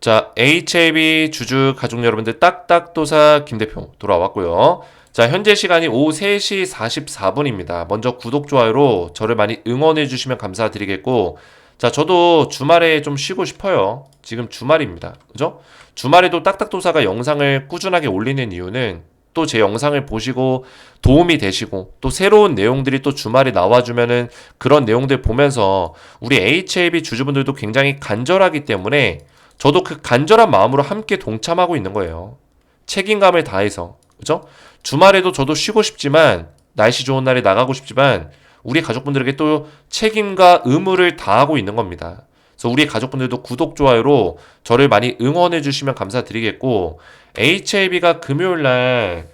자, HAB 주주 가족 여러분들 딱딱도사 김대표 돌아왔고요. 자, 현재 시간이 오후 3시 44분입니다. 먼저 구독, 좋아요로 저를 많이 응원해 주시면 감사드리겠고, 자, 저도 주말에 좀 쉬고 싶어요. 지금 주말입니다. 그죠? 주말에도 딱딱도사가 영상을 꾸준하게 올리는 이유는 또 제 영상을 보시고 도움이 되시고 또 새로운 내용들이 또 주말에 나와주면은 그런 내용들 보면서 우리 HAB 주주분들도 굉장히 간절하기 때문에 저도 그 간절한 마음으로 함께 동참하고 있는 거예요. 책임감을 다해서. 그죠? 주말에도 저도 쉬고 싶지만 날씨 좋은 날에 나가고 싶지만 우리 가족분들에게 또 책임과 의무를 다하고 있는 겁니다. 그래서 우리 가족분들도 구독, 좋아요로 저를 많이 응원해 주시면 감사드리겠고, HAB가 금요일 날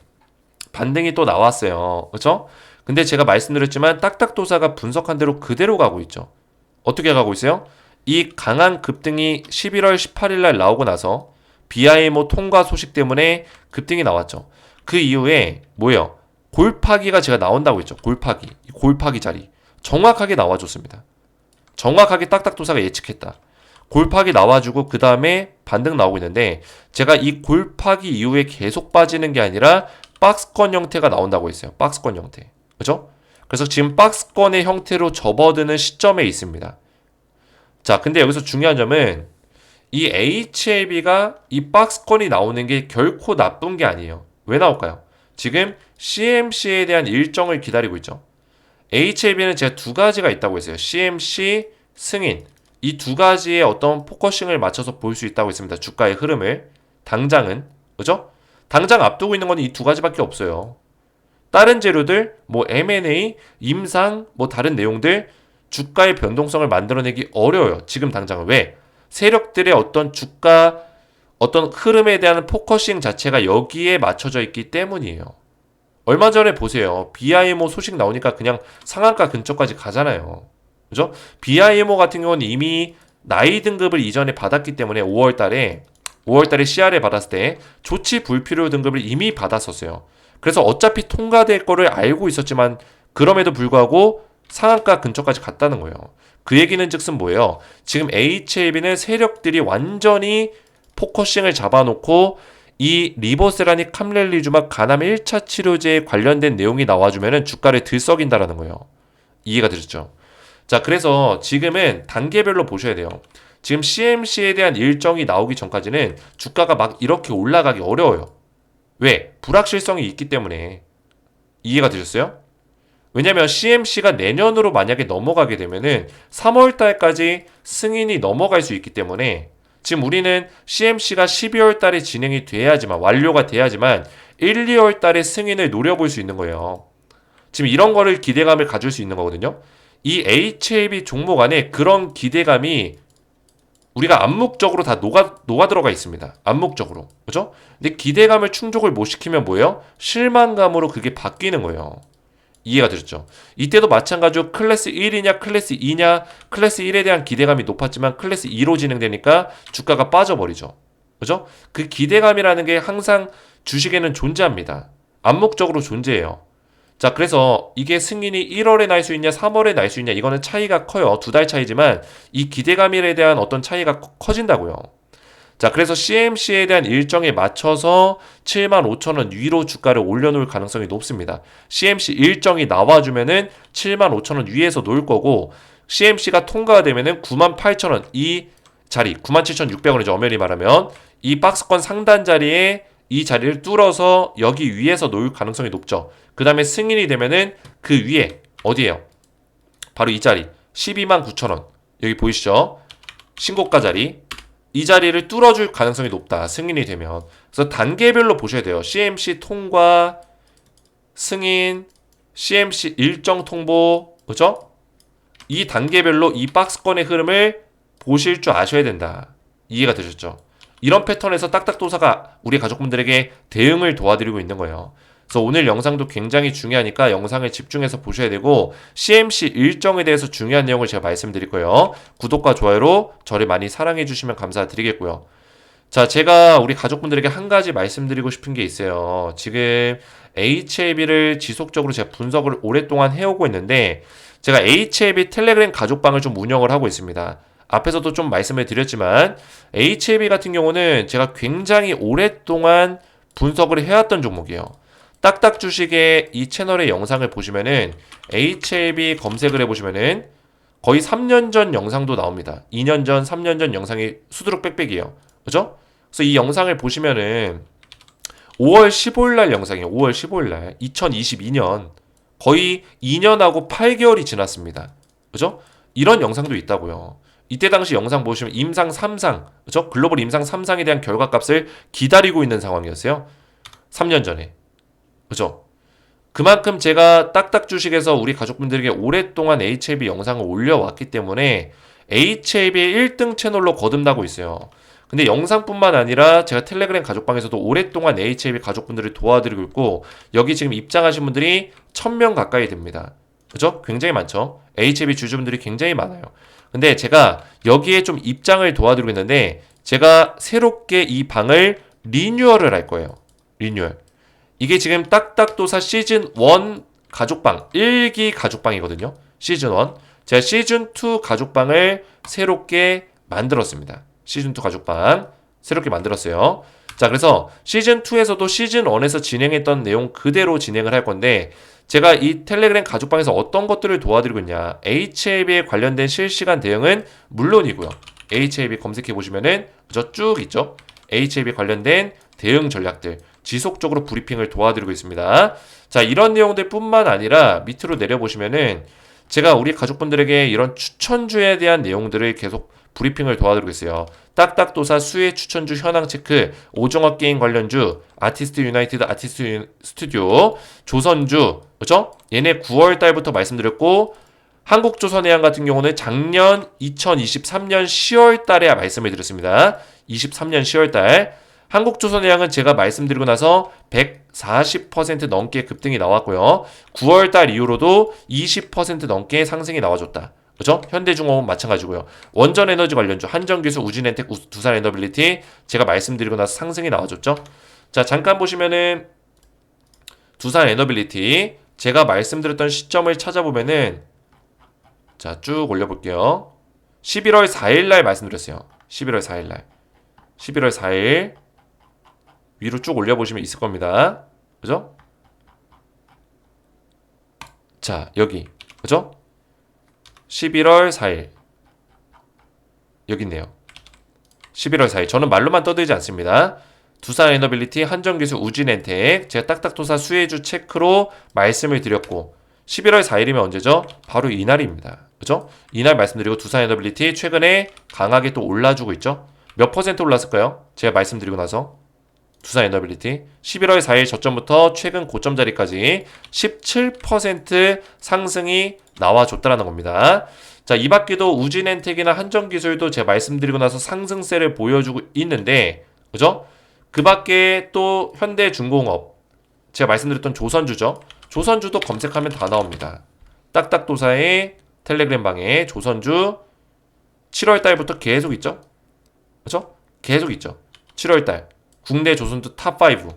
반등이 또 나왔어요. 그죠? 근데 제가 말씀드렸지만 딱딱도사가 분석한 대로 그대로 가고 있죠. 어떻게 가고 있어요? 이 강한 급등이 11월 18일 날 나오고 나서 BIMO 통과 소식 때문에 급등이 나왔죠. 그 이후에 뭐예요? 골파기가 제가 나온다고 했죠. 골파기 자리 정확하게 나와줬습니다. 정확하게 딱딱도사가 예측했다. 골파기 나와주고 그 다음에 반등 나오고 있는데, 제가 이 골파기 이후에 계속 빠지는 게 아니라 박스권 형태가 나온다고 했어요. 박스권 형태. 그죠? 그래서 지금 박스권의 형태로 접어드는 시점에 있습니다. 자, 근데 여기서 중요한 점은 이 HAB가 이 박스권이 나오는 게 결코 나쁜 게 아니에요. 왜 나올까요? 지금 CMC에 대한 일정을 기다리고 있죠. HAB는 제가 두 가지가 있다고 했어요. CMC, 승인. 이 두 가지의 어떤 포커싱을 맞춰서 볼 수 있다고 했습니다. 주가의 흐름을. 당장은. 그죠? 당장 앞두고 있는 건 이 두 가지밖에 없어요. 다른 재료들, 뭐 M&A, 임상, 뭐 다른 내용들, 주가의 변동성을 만들어내기 어려워요. 지금 당장은. 왜? 세력들의 어떤 주가, 어떤 흐름에 대한 포커싱 자체가 여기에 맞춰져 있기 때문이에요. 얼마 전에 보세요. BIMO 소식 나오니까 그냥 상한가 근처까지 가잖아요. 그죠? BIMO 같은 경우는 이미 나이 등급을 이전에 받았기 때문에 5월달에 CR에 받았을 때 조치 불필요 등급을 이미 받았었어요. 그래서 어차피 통과될 거를 알고 있었지만 그럼에도 불구하고 상한가 근처까지 갔다는 거예요. 그 얘기는 즉슨 뭐예요? 지금 HAB는 세력들이 완전히 포커싱을 잡아놓고 이 리보세라닉 캄렐리주막 간암 1차 치료제에 관련된 내용이 나와주면 주가를 들썩인다라는 거예요. 이해가 되셨죠? 자, 그래서 지금은 단계별로 보셔야 돼요. 지금 CMC에 대한 일정이 나오기 전까지는 주가가 막 이렇게 올라가기 어려워요. 왜? 불확실성이 있기 때문에. 이해가 되셨어요? 왜냐면 CMC가 내년으로 만약에 넘어가게 되면은 3월 달까지 승인이 넘어갈 수 있기 때문에 지금 우리는 CMC가 12월 달에 진행이 돼야지만, 완료가 돼야지만 1, 2월 달에 승인을 노려볼 수 있는 거예요. 지금 이런 거를 기대감을 가질 수 있는 거거든요. 이 HAB 종목 안에 그런 기대감이 우리가 암묵적으로 다 녹아 들어가 있습니다. 암묵적으로. 그죠? 근데 기대감을 충족을 못 시키면 뭐예요? 실망감으로 그게 바뀌는 거예요. 이해가 되셨죠? 이때도 마찬가지로 클래스 1이냐 클래스 2냐, 클래스 1에 대한 기대감이 높았지만 클래스 2로 진행되니까 주가가 빠져버리죠. 그죠? 그 기대감이라는 게 항상 주식에는 존재합니다. 암묵적으로 존재해요. 자, 그래서 이게 승인이 1월에 날 수 있냐 3월에 날 수 있냐, 이거는 차이가 커요. 2달 차이지만 이 기대감에 대한 어떤 차이가 커진다고요. 자, 그래서 CMC에 대한 일정에 맞춰서 75,000원 위로 주가를 올려놓을 가능성이 높습니다. CMC 일정이 나와주면은 75,000원 위에서 놓을 거고, CMC가 통과가 되면은 98,000원 이 자리, 97,600원이죠. 엄연히 말하면 이 박스권 상단 자리에 이 자리를 뚫어서 여기 위에서 놓을 가능성이 높죠. 그 다음에 승인이 되면은 그 위에 어디예요? 바로 이 자리 129,000원, 여기 보이시죠? 신고가 자리, 이 자리를 뚫어줄 가능성이 높다. 승인이 되면. 그래서 단계별로 보셔야 돼요. CMC 통과, 승인, CMC 일정 통보, 그죠? 이 단계별로 이 박스권의 흐름을 보실 줄 아셔야 된다. 이해가 되셨죠? 이런 패턴에서 딱딱도사가 우리 가족분들에게 대응을 도와드리고 있는 거예요. 그래서 오늘 영상도 굉장히 중요하니까 영상을 집중해서 보셔야 되고, CMC 일정에 대해서 중요한 내용을 제가 말씀드릴 거예요. 구독과 좋아요로 저를 많이 사랑해 주시면 감사드리겠고요. 자, 제가 우리 가족분들에게 한 가지 말씀드리고 싶은 게 있어요. 지금 HAB를 지속적으로 제가 분석을 오랫동안 해오고 있는데, 제가 HAB 텔레그램 가족방을 좀 운영을 하고 있습니다. 앞에서도 좀 말씀을 드렸지만 HLB 같은 경우는 제가 굉장히 오랫동안 분석을 해왔던 종목이에요. 딱딱 주식의 이 채널의 영상을 보시면은 HLB 검색을 해보시면은 거의 3년 전 영상도 나옵니다. 2년 전, 3년 전 영상이 수두룩 빽빽이에요. 그죠? 그래서 이 영상을 보시면은 5월 15일 날 영상이에요. 5월 15일 날 2022년 거의 2년하고 8개월이 지났습니다. 그죠? 이런 영상도 있다고요. 이때 당시 영상 보시면 임상 3상, 그죠? 글로벌 임상 3상에 대한 결과값을 기다리고 있는 상황이었어요. 3년 전에. 그죠? 그만큼 제가 딱딱 주식에서 우리 가족분들에게 오랫동안 HLB 영상을 올려왔기 때문에 HLB의 1등 채널로 거듭나고 있어요. 근데 영상뿐만 아니라 제가 텔레그램 가족방에서도 오랫동안 HLB 가족분들을 도와드리고 있고 여기 지금 입장하신 분들이 1000명 가까이 됩니다. 그죠? 굉장히 많죠? HLB 주주분들이 굉장히 많아요. 근데 제가 여기에 좀 입장을 도와드리고 있는데 제가 새롭게 이 방을 리뉴얼을 할 거예요. 리뉴얼. 이게 지금 딱딱도사 시즌1 가족방 1기 가족방이거든요. 시즌1 제가 시즌2 가족방을 새롭게 만들었습니다. 시즌2 가족방 새롭게 만들었어요. 자, 그래서 시즌2에서도 시즌1에서 진행했던 내용 그대로 진행을 할 건데 제가 이 텔레그램 가족방에서 어떤 것들을 도와드리고 있냐, HLB에 관련된 실시간 대응은 물론이고요. HLB 검색해 보시면은 쭉 있죠. HLB 관련된 대응 전략들 지속적으로 브리핑을 도와드리고 있습니다. 자, 이런 내용들 뿐만 아니라 밑으로 내려보시면은 제가 우리 가족분들에게 이런 추천주에 대한 내용들을 계속 브리핑을 도와드리고 있어요. 딱딱도사 수혜 추천주 현황 체크, 오종합 게임 관련주, 아티스트 유나이티드 아티스트 스튜디오, 조선주, 그죠? 얘네 9월 달부터 말씀드렸고, 한국조선해양 같은 경우는 작년 2023년 10월 달에 말씀을 드렸습니다. 23년 10월 달. 한국조선해양은 제가 말씀드리고 나서 140% 넘게 급등이 나왔고요. 9월 달 이후로도 20% 넘게 상승이 나와줬다. 그죠? 현대중공업 마찬가지고요. 원전에너지 관련주, 한전기술, 우진엔텍, 두산에너빌리티 제가 말씀드리고 나서 상승이 나와줬죠. 자, 잠깐 보시면은 두산에너빌리티 제가 말씀드렸던 시점을 찾아보면은 자, 쭉 올려볼게요. 11월 4일 날 말씀드렸어요. 11월 4일 날. 11월 4일 위로 쭉 올려보시면 있을 겁니다. 그죠? 자, 여기. 그죠? 11월 4일. 여기 있네요. 11월 4일. 저는 말로만 떠들지 않습니다. 두산에너빌리티, 한전기술, 우진엔텍 제가 딱딱도사 수혜주 체크로 말씀을 드렸고 11월 4일이면 언제죠? 바로 이날입니다. 그죠? 이날 말씀드리고 두산에너빌리티 최근에 강하게 또 올라주고 있죠? 몇 퍼센트 올랐을까요? 제가 말씀드리고 나서 두산에너빌리티 11월 4일 저점부터 최근 고점 자리까지 17% 상승이 나와줬다라는 겁니다. 자, 이 밖에도 우진엔텍이나 한전기술도 제가 말씀드리고 나서 상승세를 보여주고 있는데, 그죠? 그 밖에 또 현대중공업, 제가 말씀드렸던 조선주죠. 조선주도 검색하면 다 나옵니다. 딱딱도사의 텔레그램 방에 조선주 7월 달부터 계속 있죠? 그죠? 계속 있죠. 7월 달. 국내 조선주 탑5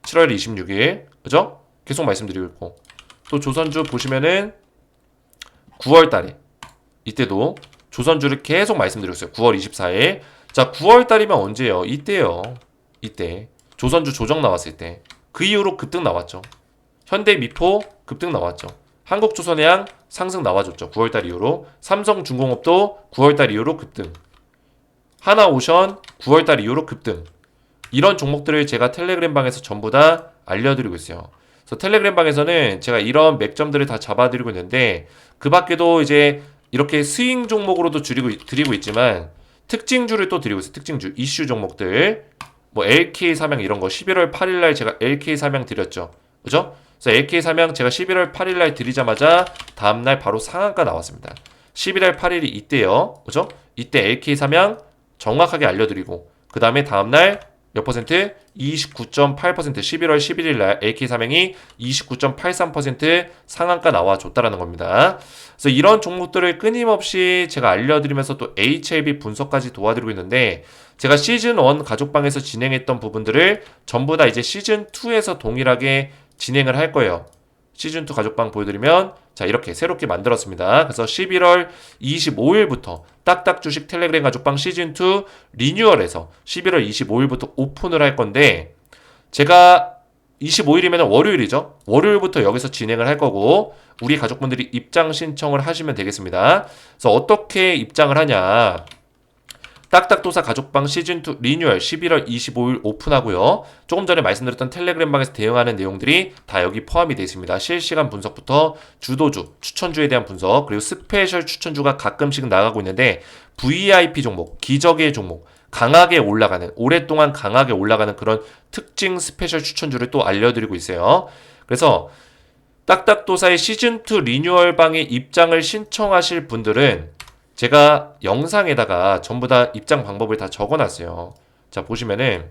7월 26일 그죠? 계속 말씀드리고 있고 또 조선주 보시면은 9월 달에 이때도 조선주를 계속 말씀드리고 있어요. 9월 24일 자 9월 달이면 언제예요? 이때요. 이때 조선주 조정 나왔을 때 그 이후로 급등 나왔죠. 현대미포 급등 나왔죠. 한국조선해양 상승 나와줬죠. 9월 달 이후로 삼성중공업도 9월 달 이후로 급등 하나오션 9월 달 이후로 급등 이런 종목들을 제가 텔레그램 방에서 전부 다 알려드리고 있어요. 그래서 텔레그램 방에서는 제가 이런 맥점들을 다 잡아드리고 있는데 그 밖에도 이제 이렇게 스윙 종목으로도 드리고 있지만 특징주를 또 드리고 있어요. 특징주, 이슈 종목들 뭐 LK 삼양 이런 거 11월 8일 날 제가 LK 삼양 드렸죠. 그죠? 그래서 LK 삼양 제가 11월 8일 날 드리자마자 다음날 바로 상한가 나왔습니다. 11월 8일이 이때요. 그죠? 이때 LK 삼양 정확하게 알려드리고 그 다음에 다음날 몇 퍼센트? 29.8% 11월 11일 날 AK 삼양이 29.83% 상한가 나와줬다라는 겁니다. 그래서 이런 종목들을 끊임없이 제가 알려드리면서 또 HLB 분석까지 도와드리고 있는데 제가 시즌1 가족방에서 진행했던 부분들을 전부 다 이제 시즌2에서 동일하게 진행을 할 거예요. 시즌2 가족방 보여드리면 자 이렇게 새롭게 만들었습니다. 그래서 11월 25일부터 딱딱 주식 텔레그램 가족방 시즌2 리뉴얼해서 11월 25일부터 오픈을 할 건데 제가 25일이면 월요일이죠. 월요일부터 여기서 진행을 할 거고 우리 가족분들이 입장 신청을 하시면 되겠습니다. 그래서 어떻게 입장을 하냐. 딱딱도사 가족방 시즌2 리뉴얼 11월 25일 오픈하고요. 조금 전에 말씀드렸던 텔레그램방에서 대응하는 내용들이 다 여기 포함이 되어 있습니다. 실시간 분석부터 주도주, 추천주에 대한 분석, 그리고 스페셜 추천주가 가끔씩 나가고 있는데 VIP 종목, 기적의 종목, 강하게 올라가는, 오랫동안 강하게 올라가는 그런 특징 스페셜 추천주를 또 알려드리고 있어요. 그래서 딱딱도사의 시즌2 리뉴얼 방에 입장을 신청하실 분들은 제가 영상에다가 전부 다 입장 방법을 다 적어놨어요. 자, 보시면은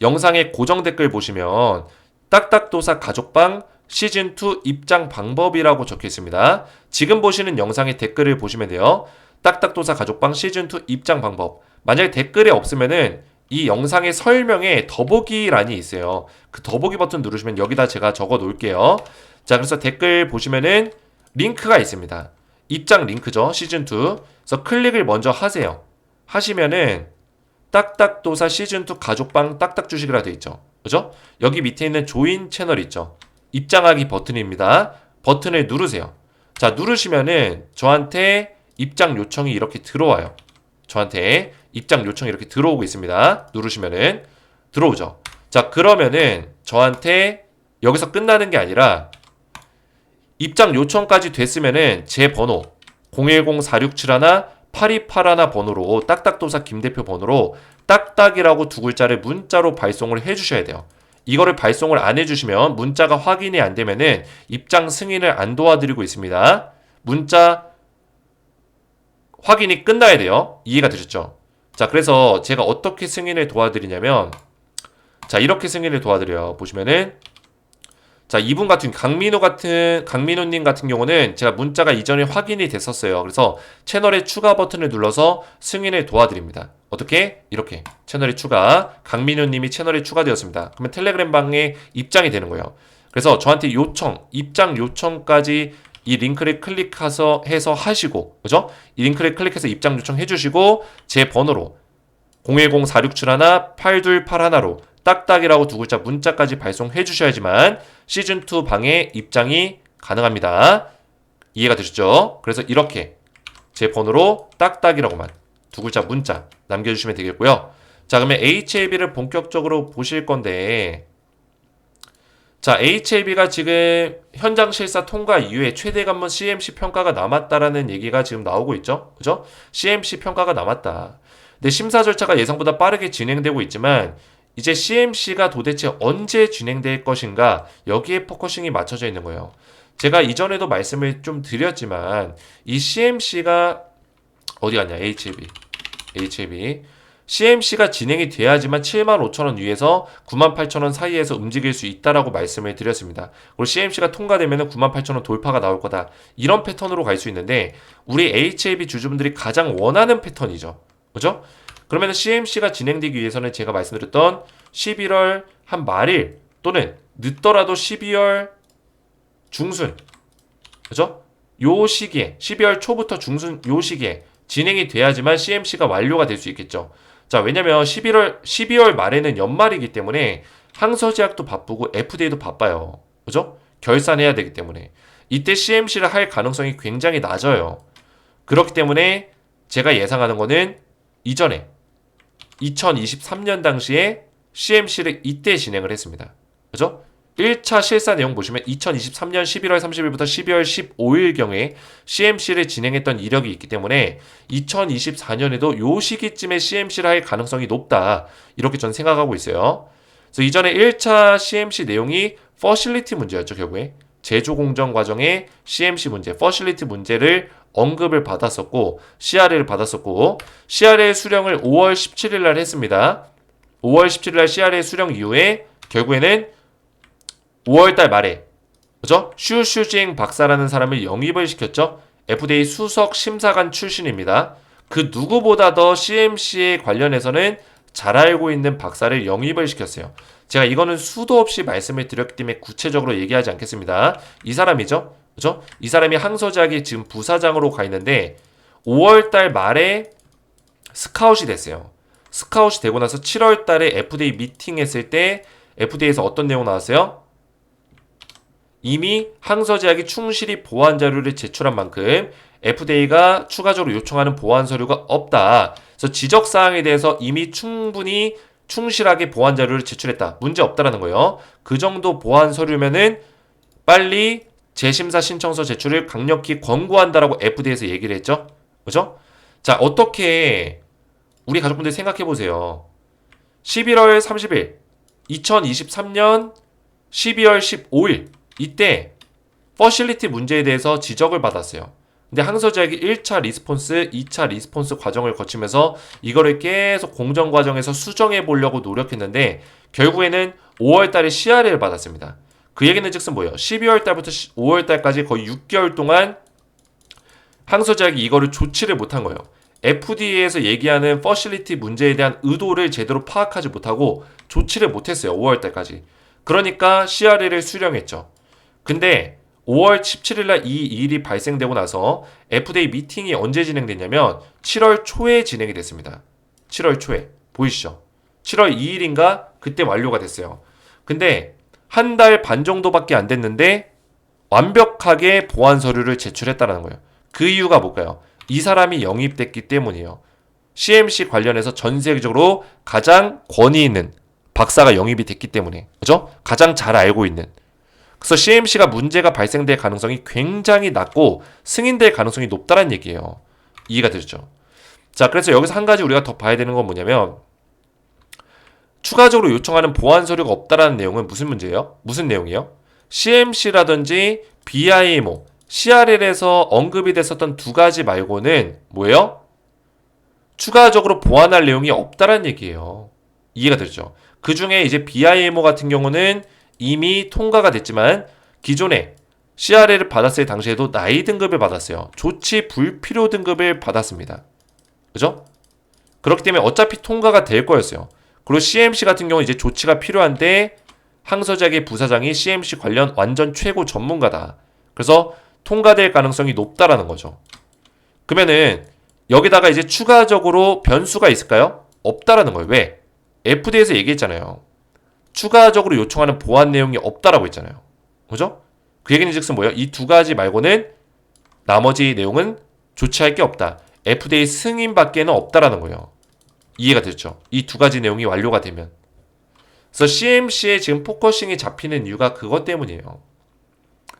영상의 고정 댓글 보시면 딱딱도사 가족방 시즌2 입장 방법이라고 적혀 있습니다. 지금 보시는 영상의 댓글을 보시면 돼요. 딱딱도사 가족방 시즌2 입장 방법. 만약에 댓글이 없으면은 이 영상의 설명에 더보기란이 있어요. 그 더보기 버튼 누르시면 여기다 제가 적어 놓을게요. 자, 그래서 댓글 보시면은 링크가 있습니다. 입장 링크죠. 시즌2. 그래서 클릭을 먼저 하세요. 하시면은 딱딱도사 시즌2 가족방 딱딱주식이라 되어 있죠. 그죠? 여기 밑에 있는 조인 채널 있죠. 입장하기 버튼입니다. 버튼을 누르세요. 자, 누르시면은 저한테 입장 요청이 이렇게 들어와요. 저한테 입장 요청이 이렇게 들어오고 있습니다. 누르시면은 들어오죠. 자, 그러면은 저한테 여기서 끝나는 게 아니라 입장 요청까지 됐으면은 제 번호 010-4671-8281 번호로 딱딱도사 김대표 번호로 딱딱이라고 두 글자를 문자로 발송을 해주셔야 돼요. 이거를 발송을 안 해주시면 문자가 확인이 안 되면은 입장 승인을 안 도와드리고 있습니다. 문자 확인이 끝나야 돼요. 이해가 되셨죠? 자, 그래서 제가 어떻게 승인을 도와드리냐면 자, 이렇게 승인을 도와드려요. 보시면은 자, 이분 같은 강민호님 같은 경우는 제가 문자가 이전에 확인이 됐었어요. 그래서 채널의 추가 버튼을 눌러서 승인을 도와드립니다. 어떻게? 이렇게 채널의 추가, 강민호님이 채널에 추가되었습니다. 그러면 텔레그램 방에 입장이 되는 거예요. 그래서 저한테 요청, 입장 요청까지 이 링크를 클릭해서 하시고, 그죠? 이 링크를 클릭해서 입장 요청 해주시고 제 번호로 010-4671-8281로 딱딱이라고 두 글자 문자까지 발송해 주셔야지만 시즌2 방에 입장이 가능합니다. 이해가 되셨죠? 그래서 이렇게 제 번호로 딱딱이라고만 두 글자 문자 남겨주시면 되겠고요. 자, 그러면 HLB를 본격적으로 보실 건데 자, HLB가 지금 현장 실사 통과 이후에 최대 관문 CMC 평가가 남았다라는 얘기가 지금 나오고 있죠? 그죠? CMC 평가가 남았다. 근데 심사 절차가 예상보다 빠르게 진행되고 있지만 이제 CMC가 도대체 언제 진행될 것인가 여기에 포커싱이 맞춰져 있는 거예요. 제가 이전에도 말씀을 좀 드렸지만 이 CMC가 어디 갔냐? HLB CMC가 진행이 돼야지만 75,000원 위에서 98,000원 사이에서 움직일 수 있다라고 말씀을 드렸습니다. 그리고 CMC가 통과되면 98,000원 돌파가 나올 거다. 이런 패턴으로 갈 수 있는데 우리 HLB 주주분들이 가장 원하는 패턴이죠. 그죠? 그러면 CMC가 진행되기 위해서는 제가 말씀드렸던 11월 한 말일 또는 늦더라도 12월 중순, 그죠? 요 시기에 12월 초부터 중순 요 시기에 진행이 돼야지만 CMC가 완료가 될 수 있겠죠. 자, 왜냐면 12월 말에는 연말이기 때문에 항서제약도 바쁘고 FDA도 바빠요. 그죠? 결산해야 되기 때문에 이때 CMC를 할 가능성이 굉장히 낮아요. 그렇기 때문에 제가 예상하는 거는 이전에 2023년 당시에 CMC를 이때 진행을 했습니다. 그죠? 1차 실사 내용 보시면 2023년 11월 30일부터 12월 15일경에 CMC를 진행했던 이력이 있기 때문에 2024년에도 요 시기쯤에 CMC를 할 가능성이 높다. 이렇게 전 생각하고 있어요. 그래서 이전에 1차 CMC 내용이 퍼실리티 문제였죠. 결국에 제조 공정 과정의 CMC 문제, 퍼실리티 문제를 언급을 받았었고 CRA를 받았었고 CRA 수령을 5월 17일 날 했습니다. 5월 17일 날 CRA 수령 이후에 결국에는 5월 달 말에 그죠? 슈슈징 박사라는 사람을 영입을 시켰죠. FDA 수석 심사관 출신입니다. 그 누구보다 더 CMC에 관련해서는 잘 알고 있는 박사를 영입을 시켰어요. 제가 이거는 수도 없이 말씀을 드렸기 때문에 구체적으로 얘기하지 않겠습니다. 이 사람이죠. 그죠? 이 사람이 항소작이 지금 부사장으로 가 있는데 5월달 말에 스카웃이 됐어요. 스카웃이 되고 나서 7월달에 FDA 미팅했을 때 FDA에서 어떤 내용 나왔어요? 이미 항소제약이 충실히 보안 자료를 제출한 만큼 FDA가 추가적으로 요청하는 보안 서류가 없다. 그래서 지적 사항에 대해서 이미 충분히 충실하게 보안 자료를 제출했다. 문제 없다라는 거예요. 그 정도 보안 서류면은 빨리 재심사 신청서 제출을 강력히 권고한다라고 FDA에서 얘기를 했죠. 그죠? 자, 어떻게 우리 가족분들 생각해 보세요. 11월 30일, 2023년 12월 15일 이때 퍼실리티 문제에 대해서 지적을 받았어요. 근데 항소제약이 1차 리스폰스, 2차 리스폰스 과정을 거치면서 이거를 계속 공정 과정에서 수정해 보려고 노력했는데 결국에는 5월 달에 CRA를 받았습니다. 그 얘기는 즉슨 뭐예요? 12월 달부터 5월 달까지 거의 6개월 동안 항소제약이 이거를 조치를 못한 거예요. FDA에서 얘기하는 퍼실리티 문제에 대한 의도를 제대로 파악하지 못하고 조치를 못했어요. 5월 달까지. 그러니까 CRA를 수령했죠. 근데 5월 17일 날 이 일이 발생되고 나서 FDA 미팅이 언제 진행됐냐면 7월 초에 진행이 됐습니다. 7월 초에. 보이시죠? 7월 2일인가 그때 완료가 됐어요. 근데 한 달 반 정도밖에 안 됐는데 완벽하게 보안 서류를 제출했다는 거예요. 그 이유가 뭘까요? 이 사람이 영입됐기 때문이에요. CMC 관련해서 전 세계적으로 가장 권위 있는 박사가 영입이 됐기 때문에. 그죠? 가장 잘 알고 있는. 그래서 CMC가 문제가 발생될 가능성이 굉장히 낮고 승인될 가능성이 높다는 얘기예요. 이해가 되죠? 자, 그래서 여기서 한 가지 우리가 더 봐야 되는 건 뭐냐면 추가적으로 요청하는 보안 서류가 없다라는 내용은 무슨 문제예요? 무슨 내용이에요? CMC라든지 BIMO, CRL에서 언급이 됐었던 두 가지 말고는 뭐예요? 추가적으로 보완할 내용이 없다라는 얘기예요. 이해가 되죠? 그 중에 이제 BIMO 같은 경우는 이미 통과가 됐지만 기존에 CRL을 받았을 당시에도 나이 등급을 받았어요. 조치 불필요 등급을 받았습니다. 그죠? 그렇기 때문에 어차피 통과가 될 거였어요. 그리고 CMC 같은 경우 이제 조치가 필요한데 항소작의 부사장이 CMC 관련 완전 최고 전문가다. 그래서 통과될 가능성이 높다라는 거죠. 그러면은 여기다가 이제 추가적으로 변수가 있을까요? 없다라는 거예요. 왜? FDA에서 얘기했잖아요. 추가적으로 요청하는 보안 내용이 없다라고 했잖아요. 그죠? 그 얘기는 즉슨 뭐예요? 이 두 가지 말고는 나머지 내용은 조치할 게 없다. FDA 승인밖에는 없다라는 거예요. 이해가 됐죠? 이 두 가지 내용이 완료가 되면. 그래서 CMC에 지금 포커싱이 잡히는 이유가 그것 때문이에요.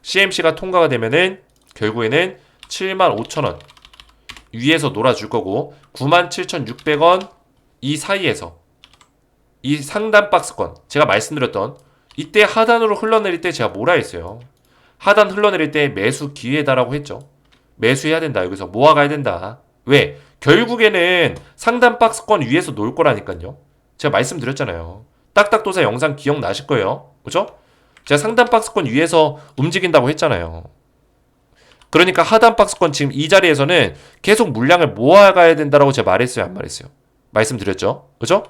CMC가 통과가 되면은 결국에는 75,000원 위에서 놀아줄 거고 97,600원 이 사이에서 이 상단 박스권 제가 말씀드렸던 이때 하단으로 흘러내릴 때 제가 뭐라 했어요? 하단 흘러내릴 때 매수 기회다라고 했죠. 매수해야 된다. 여기서 모아가야 된다. 왜? 결국에는 상단 박스권 위에서 놀 거라니까요. 제가 말씀드렸잖아요. 딱딱도사 영상 기억나실 거예요. 그죠? 제가 상단 박스권 위에서 움직인다고 했잖아요. 그러니까 하단 박스권 지금 이 자리에서는 계속 물량을 모아가야 된다라고 제가 말했어요, 안 말했어요? 말씀드렸죠? 그죠?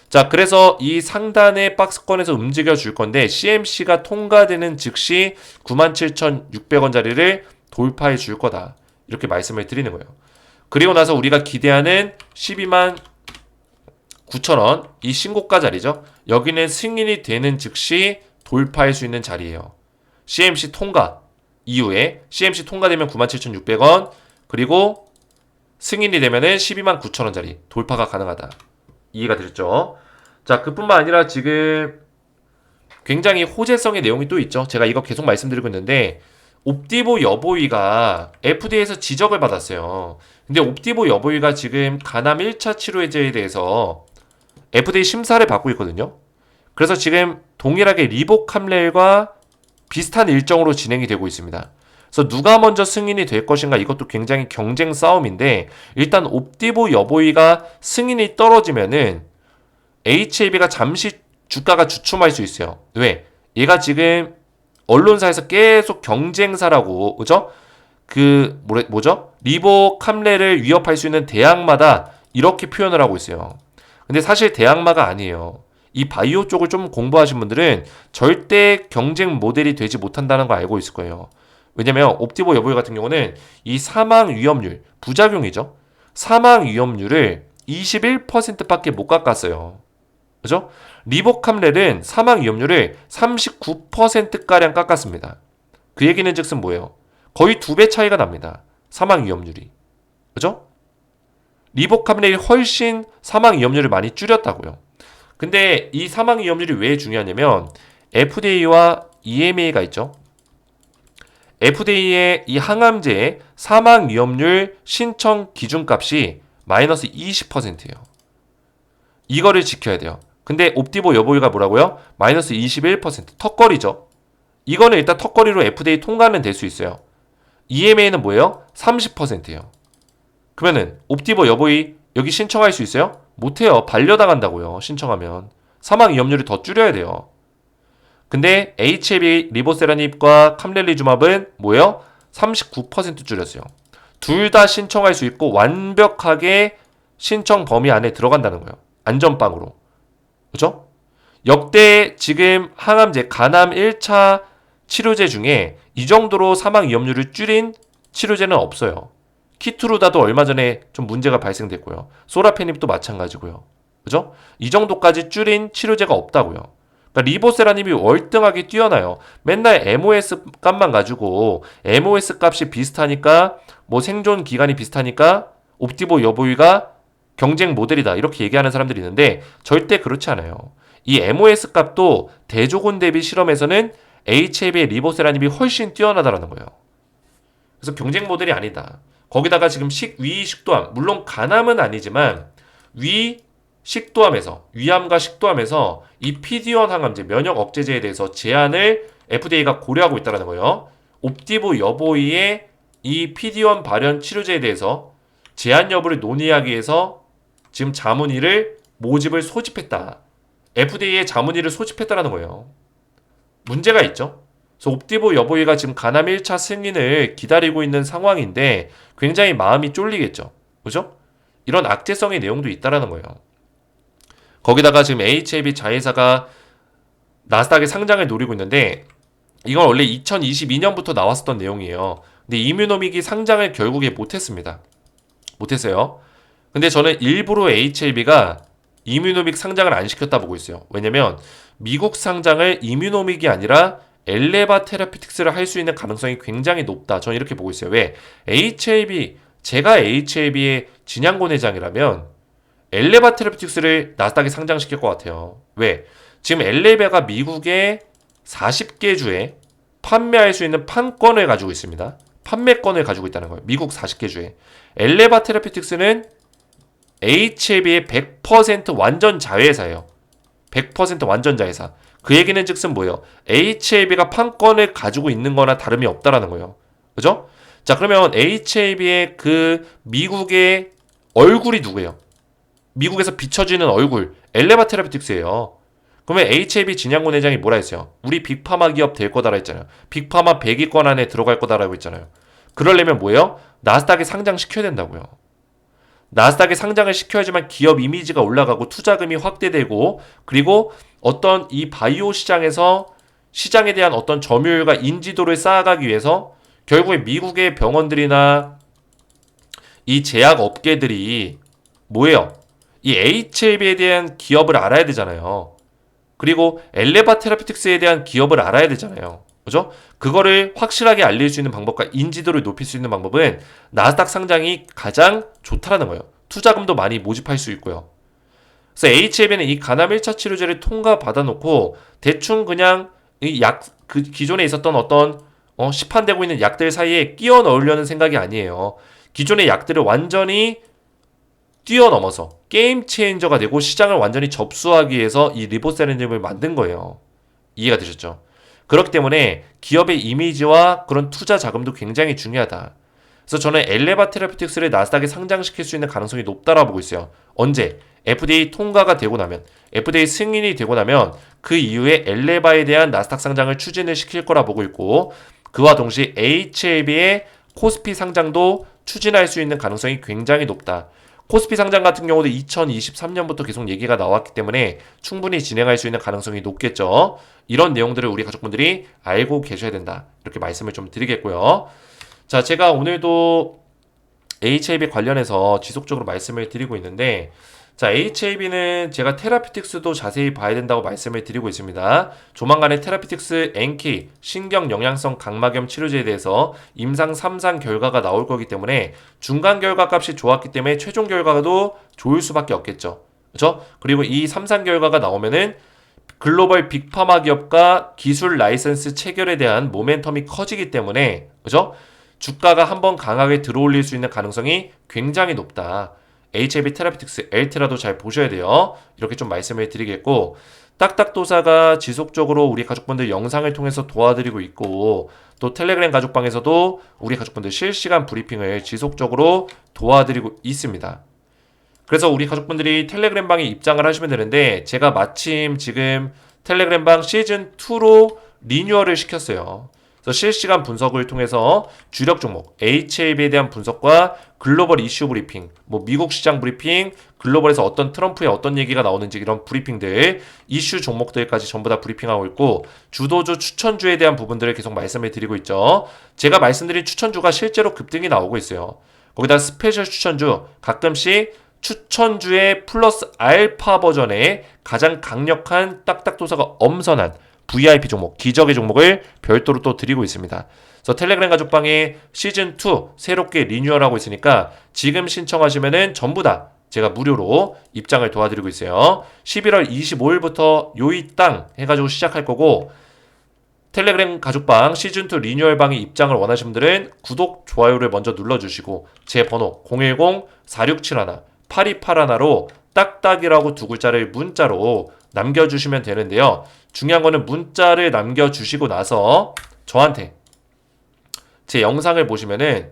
자, 그래서 이 상단의 박스권에서 움직여 줄 건데 CMC가 통과되는 즉시 97,600원짜리를 돌파해 줄 거다. 이렇게 말씀을 드리는 거예요. 그리고 나서 우리가 기대하는 129,000원 이 신고가 자리죠. 여기는 승인이 되는 즉시 돌파할 수 있는 자리예요. CMC 통과 이후에 CMC 통과되면 97,600원 그리고 승인이 되면은 129,000원짜리 돌파가 가능하다. 이해가 되셨죠? 자, 그뿐만 아니라 지금 굉장히 호재성의 내용이 또 있죠. 제가 이거 계속 말씀드리고 있는데 옵디보 여보이가 FDA에서 지적을 받았어요. 근데 옵디보 여보이가 지금 간암 1차 치료제에 대해서 FDA 심사를 받고 있거든요. 그래서 지금 동일하게 리보캄렐과 비슷한 일정으로 진행이 되고 있습니다. 그래서 누가 먼저 승인이 될 것인가 이것도 굉장히 경쟁 싸움인데 일단 옵디보 여보이가 승인이 떨어지면은 HAB가 잠시 주가가 주춤할 수 있어요. 왜? 얘가 지금 언론사에서 계속 경쟁사라고 그죠? 뭐죠? 리보캄렐을 위협할 수 있는 대항마다 이렇게 표현을 하고 있어요. 근데 사실 대항마가 아니에요. 이 바이오 쪽을 좀 공부하신 분들은 절대 경쟁 모델이 되지 못한다는 거 알고 있을 거예요. 왜냐면 옵티보 여보이 같은 경우는 이 사망 위험률, 부작용이죠. 사망 위험률을 21%밖에 못 깎았어요. 그죠? 리보캄렐은 사망 위험률을 39%가량 깎았습니다. 그 얘기는 즉슨 뭐예요? 거의 2배 차이가 납니다. 사망 위험률이. 그죠? 리보캄렐이 훨씬 사망 위험률을 많이 줄였다고요. 근데 이 사망 위험률이 왜 중요하냐면 FDA와 EMA가 있죠. FDA의 이 항암제의 사망 위험률 신청 기준값이 마이너스 20%예요. 이거를 지켜야 돼요. 근데 옵티보 여보이가 뭐라고요? 마이너스 21%. 턱걸이죠. 이거는 일단 턱걸이로 FDA 통과는 될 수 있어요. EMA는 뭐예요? 30%예요. 그러면은 옵티보 여보이 여기 신청할 수 있어요? 못해요. 반려당한다고요. 신청하면. 사망 위험률을 더 줄여야 돼요. 근데 HAB 리보세라닙과 캄렐리주맙은 뭐예요? 39% 줄였어요. 둘 다 신청할 수 있고 완벽하게 신청 범위 안에 들어간다는 거예요. 안전빵으로. 그죠? 역대 지금 항암제 간암 1차 치료제 중에 이 정도로 사망 위험률을 줄인 치료제는 없어요. 키트루다도 얼마 전에 좀 문제가 발생됐고요. 소라페닙도 마찬가지고요. 그죠? 이 정도까지 줄인 치료제가 없다고요. 그러니까 리보세라님이 월등하게 뛰어나요. 맨날 MOS 값만 가지고 MOS 값이 비슷하니까 뭐 생존 기간이 비슷하니까 옵티보 여보이가 경쟁 모델이다 이렇게 얘기하는 사람들이 있는데 절대 그렇지 않아요. 이 MOS 값도 대조군 대비 실험에서는 HAB의 리보세라님이 훨씬 뛰어나다라는 거예요. 그래서 경쟁 모델이 아니다. 거기다가 지금 위 식도암, 물론 간암은 아니지만 위 식도암에서 위암과 식도암에서 이 PD-1 항암제 면역 억제제에 대해서 제한을 FDA가 고려하고 있다는 거예요. 옵티보 여보이의 이 PD-1 발현 치료제에 대해서 제한 여부를 논의하기 위해서 지금 자문위를 모집을 소집했다. FDA의 자문위를 소집했다는 거예요. 문제가 있죠. 그래서 옵티보 여보이가 지금 간암 1차 승인을 기다리고 있는 상황인데 굉장히 마음이 쫄리겠죠. 그죠? 이런 악재성의 내용도 있다라는 거예요. 거기다가 지금 HAB 자회사가 나스닥에 상장을 노리고 있는데 이건 원래 2022년부터 나왔었던 내용이에요. 근데 이뮤노믹이 상장을 결국에 못했습니다. 못했어요. 근데 저는 일부러 HAB가 이뮤노믹 상장을 안 시켰다 보고 있어요. 왜냐면 미국 상장을 이뮤노믹이 아니라 엘레바 테라피틱스를 할 수 있는 가능성이 굉장히 높다. 저는 이렇게 보고 있어요. 왜? 제가 HAB의 진양곤 회장이라면 엘레바 테라피틱스를 나스닥에 상장시킬 것 같아요. 왜? 지금 엘레바가 미국의 40개 주에 판매할 수 있는 판권을 가지고 있습니다. 판매권을 가지고 있다는 거예요. 미국 40개 주에. 엘레바 테라피틱스는 HAB의 100% 완전 자회사예요. 100% 완전 자회사. 그 얘기는 즉슨 뭐예요? HAB가 판권을 가지고 있는 거나 다름이 없다라는 거예요. 그죠? 자, 그러면 HAB의 그 미국의 얼굴이 누구예요? 미국에서 비춰지는 얼굴, 엘레바 테라피틱스예요. 그러면 HAB 진양곤 회장이 뭐라 했어요? 우리 빅파마 기업 될 거다라 했잖아요. 빅파마 100위권 안에 들어갈 거다라고 했잖아요. 그러려면 뭐예요? 나스닥에 상장시켜야 된다고요. 나스닥에 상장을 시켜야지만 기업 이미지가 올라가고 투자금이 확대되고 그리고 어떤 이 바이오 시장에서 시장에 대한 어떤 점유율과 인지도를 쌓아가기 위해서 결국에 미국의 병원들이나 이 제약 업계들이 뭐예요? 이 HAB에 대한 기업을 알아야 되잖아요. 그리고 엘레바 테라피틱스에 대한 기업을 알아야 되잖아요. 그죠? 그거를 확실하게 알릴 수 있는 방법과 인지도를 높일 수 있는 방법은 나스닥 상장이 가장 좋다라는 거예요. 투자금도 많이 모집할 수 있고요. 그래서 HAB는 이 간암 1차 치료제를 통과받아놓고 대충 그냥 그 기존에 있었던 어떤 시판되고 있는 약들 사이에 끼워 넣으려는 생각이 아니에요. 기존의 약들을 완전히 뛰어넘어서 게임 체인저가 되고 시장을 완전히 접수하기 위해서 이 리보세라닙을 만든 거예요. 이해가 되셨죠? 그렇기 때문에 기업의 이미지와 그런 투자 자금도 굉장히 중요하다. 그래서 저는 엘레바 테라피틱스를 나스닥에 상장시킬 수 있는 가능성이 높다라고 보고 있어요. 언제? FDA 통과가 되고 나면, FDA 승인이 되고 나면 그 이후에 엘레바에 대한 나스닥 상장을 추진을 시킬 거라 보고 있고 그와 동시에 HAB의 코스피 상장도 추진할 수 있는 가능성이 굉장히 높다. 코스피 상장 같은 경우도 2023년부터 계속 얘기가 나왔기 때문에 충분히 진행할 수 있는 가능성이 높겠죠. 이런 내용들을 우리 가족분들이 알고 계셔야 된다. 이렇게 말씀을 좀 드리겠고요. 자, 제가 오늘도 HAB 관련해서 지속적으로 말씀을 드리고 있는데, 자, HAB는 제가 테라피틱스도 자세히 봐야 된다고 말씀을 드리고 있습니다. 조만간에 테라피틱스 NK 신경 영양성 각막염 치료제에 대해서 임상 3상 결과가 나올 거기 때문에 중간 결과 값이 좋았기 때문에 최종 결과도 좋을 수밖에 없겠죠. 그렇죠? 그리고 이 3상 결과가 나오면은 글로벌 빅파마 기업과 기술 라이선스 체결에 대한 모멘텀이 커지기 때문에, 그죠? 주가가 한번 강하게 들어올릴 수 있는 가능성이 굉장히 높다. HAB 테라피틱스 엘트라도 잘 보셔야 돼요. 이렇게 좀 말씀을 드리겠고, 딱딱도사가 지속적으로 우리 가족분들 영상을 통해서 도와드리고 있고, 또 텔레그램 가족방에서도 우리 가족분들 실시간 브리핑을 지속적으로 도와드리고 있습니다. 그래서 우리 가족분들이 텔레그램 방에 입장을 하시면 되는데, 제가 마침 지금 텔레그램 방 시즌2로 리뉴얼을 시켰어요. 그래서 실시간 분석을 통해서 주력 종목 HAB에 대한 분석과 글로벌 이슈 브리핑, 뭐 미국 시장 브리핑, 글로벌에서 어떤 트럼프의 어떤 얘기가 나오는지 이런 브리핑들, 이슈 종목들까지 전부 다 브리핑하고 있고, 주도주 추천주에 대한 부분들을 계속 말씀을 드리고 있죠. 제가 말씀드린 추천주가 실제로 급등이 나오고 있어요. 거기다 스페셜 추천주, 가끔씩 추천주의 플러스 알파 버전의 가장 강력한 딱딱도사가 엄선한 VIP 종목, 기적의 종목을 별도로 또 드리고 있습니다. 그래서 텔레그램 가족방에 시즌2 새롭게 리뉴얼하고 있으니까 지금 신청하시면은 전부 다 제가 무료로 입장을 도와드리고 있어요. 11월 25일부터 요이 땅 해가지고 시작할 거고, 텔레그램 가족방 시즌2 리뉴얼방에 입장을 원하시는 분들은 구독, 좋아요를 먼저 눌러주시고 제 번호 010-4671-8281로 딱딱이라고 두 글자를 문자로 남겨주시면 되는데요. 중요한 거는 문자를 남겨주시고 나서 저한테 제 영상을 보시면은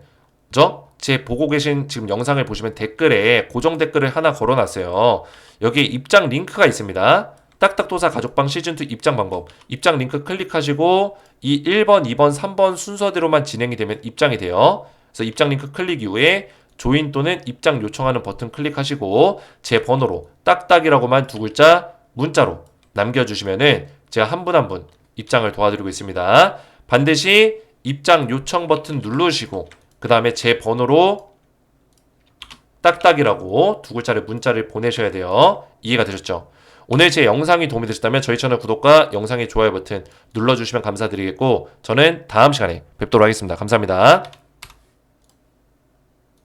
제 보고 계신 지금 영상을 보시면 댓글에 고정 댓글을 하나 걸어놨어요. 여기 입장 링크가 있습니다. 딱딱도사 가족방 시즌2 입장 방법. 입장 링크 클릭하시고 이 1번, 2번, 3번 순서대로만 진행이 되면 입장이 돼요. 그래서 입장 링크 클릭 이후에 조인 또는 입장 요청하는 버튼 클릭하시고 제 번호로 딱딱이라고만 두 글자 문자로 남겨주시면은 제가 한 분 한 분 입장을 도와드리고 있습니다. 반드시 입장 요청 버튼 누르시고 그 다음에 제 번호로 딱딱이라고 두 글자를 문자를 보내셔야 돼요. 이해가 되셨죠? 오늘 제 영상이 도움이 되셨다면 저희 채널 구독과 영상의 좋아요 버튼 눌러주시면 감사드리겠고, 저는 다음 시간에 뵙도록 하겠습니다. 감사합니다.